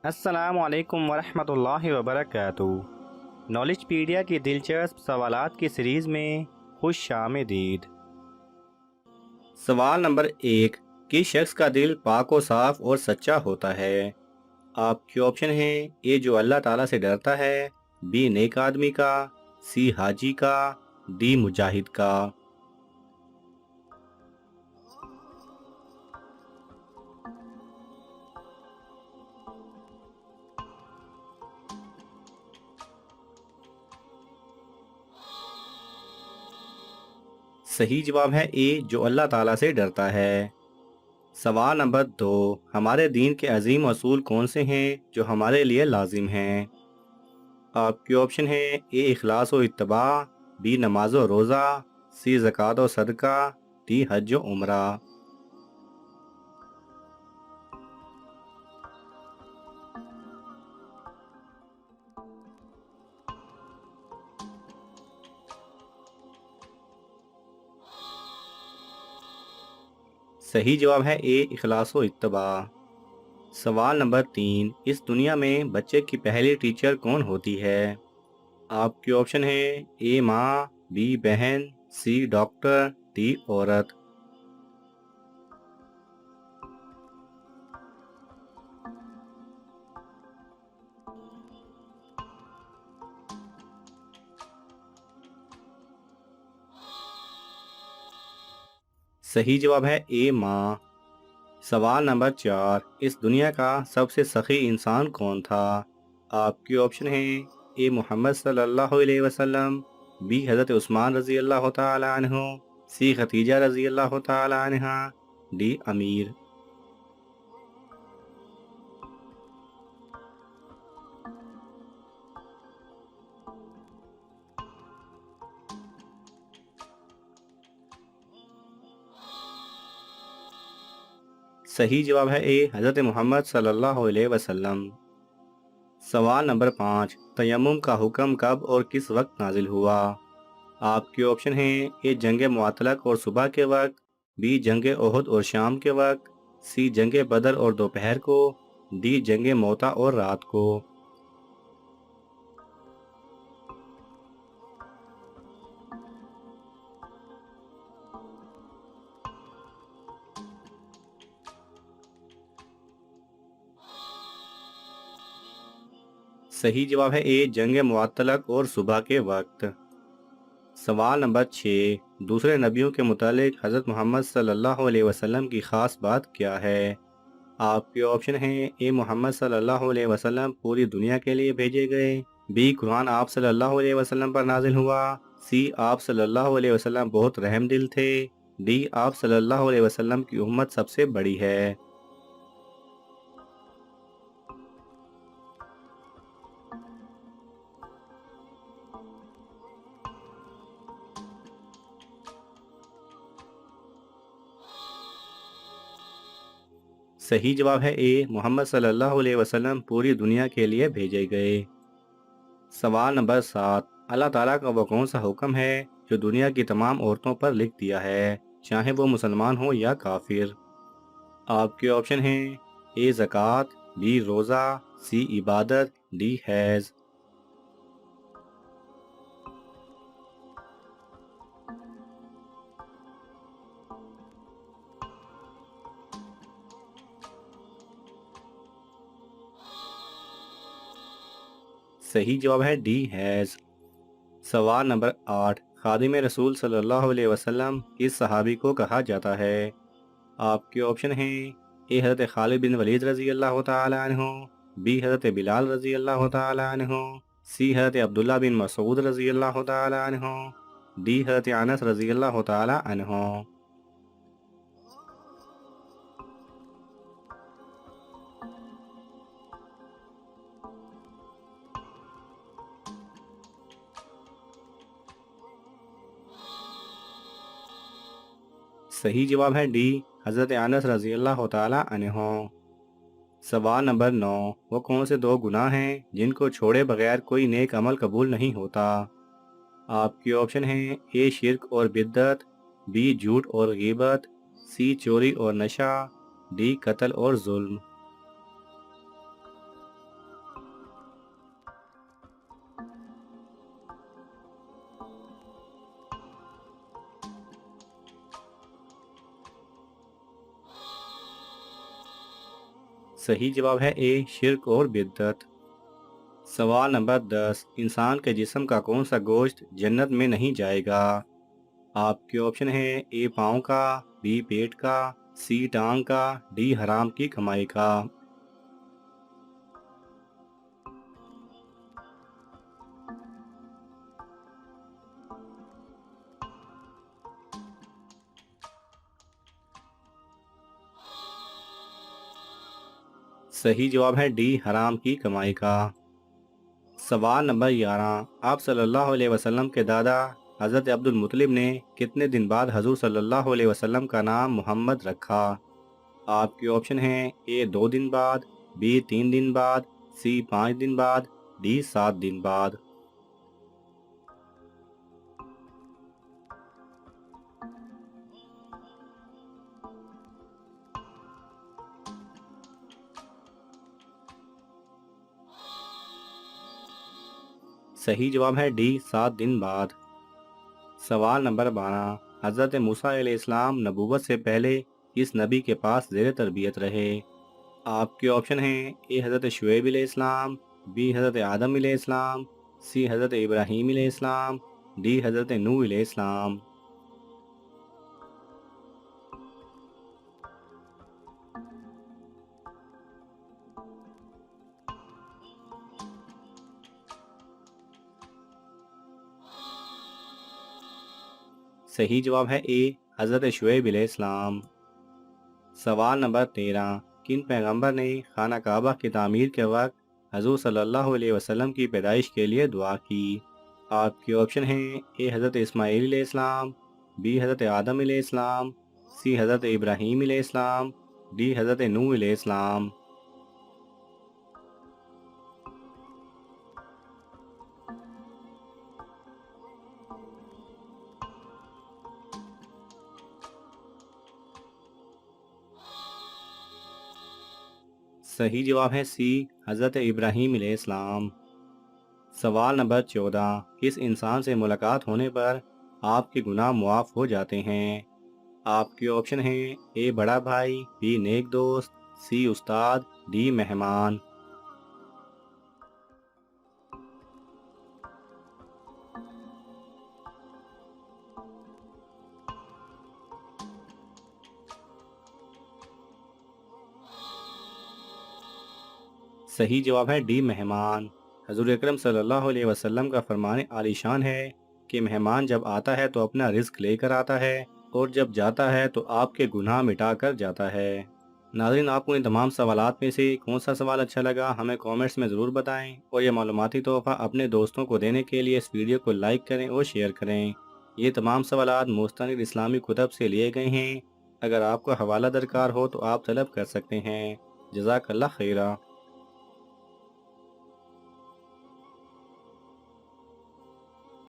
السلام علیکم ورحمۃ اللہ وبرکاتہ۔ نالج پیڈیا کی دلچسپ سوالات کی سیریز میں خوش آمدید۔ سوال نمبر 1، کس شخص کا دل پاک و صاف اور سچا ہوتا ہے؟ آپ کے آپشن ہیں: اے جو اللہ تعالیٰ سے ڈرتا ہے، بی نیک آدمی کا، سی حاجی کا، ڈی مجاہد کا۔ صحیح جواب ہے اے جو اللہ تعالیٰ سے ڈرتا ہے۔ سوال نمبر 2، ہمارے دین کے عظیم اصول کون سے ہیں جو ہمارے لیے لازم ہیں؟ آپ کے آپشن ہیں: اے اخلاص و اتباع، بی نماز و روزہ، سی زکوٰۃ و صدقہ، ڈی حج و عمرہ۔ صحیح جواب ہے اے اخلاص و اتباع۔ سوال نمبر 3، اس دنیا میں بچے کی پہلی ٹیچر کون ہوتی ہے؟ آپ کے آپشن ہیں: اے ماں، بی بہن، سی ڈاکٹر، ڈی عورت۔ صحیح جواب ہے اے ماں۔ سوال نمبر 4، اس دنیا کا سب سے سخی انسان کون تھا؟ آپ کے آپشن ہیں: اے محمد صلی اللہ علیہ وسلم، بی حضرت عثمان رضی اللہ تعالی عنہ، سی خدیجہ رضی اللہ تعالی عنہ، ڈی امیر۔ صحیح جواب ہے اے حضرت محمد صلی اللہ علیہ وسلم۔ سوال نمبر 5، تیمم کا حکم کب اور کس وقت نازل ہوا؟ آپ کے آپشن ہیں: اے جنگ معطلق اور صبح کے وقت، بی جنگ احد اور شام کے وقت، سی جنگ بدر اور دوپہر کو، ڈی جنگ موتا اور رات کو۔ صحیح جواب ہے اے جنگ معطلق اور صبح کے وقت۔ سوال نمبر 6، دوسرے نبیوں کے متعلق حضرت محمد صلی اللہ علیہ وسلم کی خاص بات کیا ہے؟ آپ کے آپشن ہیں: اے محمد صلی اللہ علیہ وسلم پوری دنیا کے لیے بھیجے گئے، بی قرآن آپ صلی اللہ علیہ وسلم پر نازل ہوا، سی آپ صلی اللہ علیہ وسلم بہت رحم دل تھے، ڈی آپ صلی اللہ علیہ وسلم کی امت سب سے بڑی ہے۔ صحیح جواب ہے اے محمد صلی اللہ علیہ وسلم پوری دنیا کے لیے بھیجے گئے۔ سوال نمبر 7، اللہ تعالیٰ کا وہ کون سا حکم ہے جو دنیا کی تمام عورتوں پر لکھ دیا ہے، چاہے وہ مسلمان ہو یا کافر؟ آپ کے آپشن ہیں: اے زکوٰۃ، بی روزہ، سی عبادت، ڈی حیض۔ صحیح جواب ہے ڈی حیض۔ سوال نمبر 8، خادم رسول صلی اللہ علیہ وسلم کس صحابی کو کہا جاتا ہے؟ آپ کے آپشن ہیں: اے حضرت خالد بن ولید رضی اللہ تعالی عنہ، بی حضرت بلال رضی اللہ تعالی عنہ، سی حضرت عبداللہ بن مسعود رضی اللہ تعالی عنہ، ڈی حضرت انس رضی اللہ تعالی عنہ۔ صحیح جواب ہے ڈی حضرت انس رضی اللہ تعالی عنہ۔ سوال نمبر 9، وہ کون سے دو گناہ ہیں جن کو چھوڑے بغیر کوئی نیک عمل قبول نہیں ہوتا؟ آپ کے آپشن ہیں: اے شرک اور بدعت، بی جھوٹ اور غیبت، سی چوری اور نشہ، ڈی قتل اور ظلم۔ صحیح جواب ہے اے شرک اور بدعت۔ سوال نمبر 10، انسان کے جسم کا کون سا گوشت جنت میں نہیں جائے گا؟ آپ کے آپشن ہیں اے پاؤں کا، بی پیٹ کا، سی ٹانگ کا، ڈی حرام کی کمائی کا۔ صحیح جواب ہے ڈی حرام کی کمائی کا۔ سوال نمبر 11، آپ صلی اللہ علیہ وسلم کے دادا حضرت عبد المطلب نے کتنے دن بعد حضور صلی اللہ علیہ وسلم کا نام محمد رکھا؟ آپ کے آپشن ہیں اے 2 دن بعد، بی 3 دن بعد، سی 5 دن بعد، ڈی 7 دن بعد۔ صحیح جواب ہے ڈی 7 دن بعد۔ سوال نمبر 12، حضرت موسیٰ علیہ السلام نبوت سے پہلے کس نبی کے پاس زیر تربیت رہے؟ آپ کے آپشن ہیں اے حضرت شعیب علیہ السلام، بی حضرت آدم علیہ السلام، سی حضرت ابراہیم علیہ السلام، ڈی حضرت نوح علیہ السلام۔ صحیح جواب ہے اے حضرت شعیب علیہ السلام۔ سوال نمبر 13، کن پیغمبر نے خانہ کعبہ کی تعمیر کے وقت حضور صلی اللہ علیہ وسلم کی پیدائش کے لیے دعا کی؟ آپ کے آپشن ہیں اے حضرت اسماعیل علیہ السلام، بی حضرت آدم علیہ السلام، سی حضرت ابراہیم علیہ السلام، ڈی حضرت نوح علیہ السلام۔ صحیح جواب ہے سی حضرت ابراہیم علیہ السلام۔ سوال نمبر 14، کس انسان سے ملاقات ہونے پر آپ کے گناہ معاف ہو جاتے ہیں؟ آپ کے آپشن ہیں اے بڑا بھائی، بی نیک دوست، سی استاد، ڈی مہمان۔ صحیح جواب ہے ڈی مہمان۔ حضور اکرم صلی اللہ علیہ وسلم کا فرمان عالی شان ہے کہ مہمان جب آتا ہے تو اپنا رزق لے کر آتا ہے، اور جب جاتا ہے تو آپ کے گناہ مٹا کر جاتا ہے۔ ناظرین، آپ کو ان تمام سوالات میں سے کون سا سوال اچھا لگا ہمیں کومنٹس میں ضرور بتائیں، اور یہ معلوماتی تحفہ اپنے دوستوں کو دینے کے لیے اس ویڈیو کو لائک کریں اور شیئر کریں۔ یہ تمام سوالات مستند اسلامی کتب سے لیے گئے ہیں۔ اگر آپ کو حوالہ درکار ہو تو آپ طلب کر سکتے ہیں۔ جزاک اللہ خیرہ۔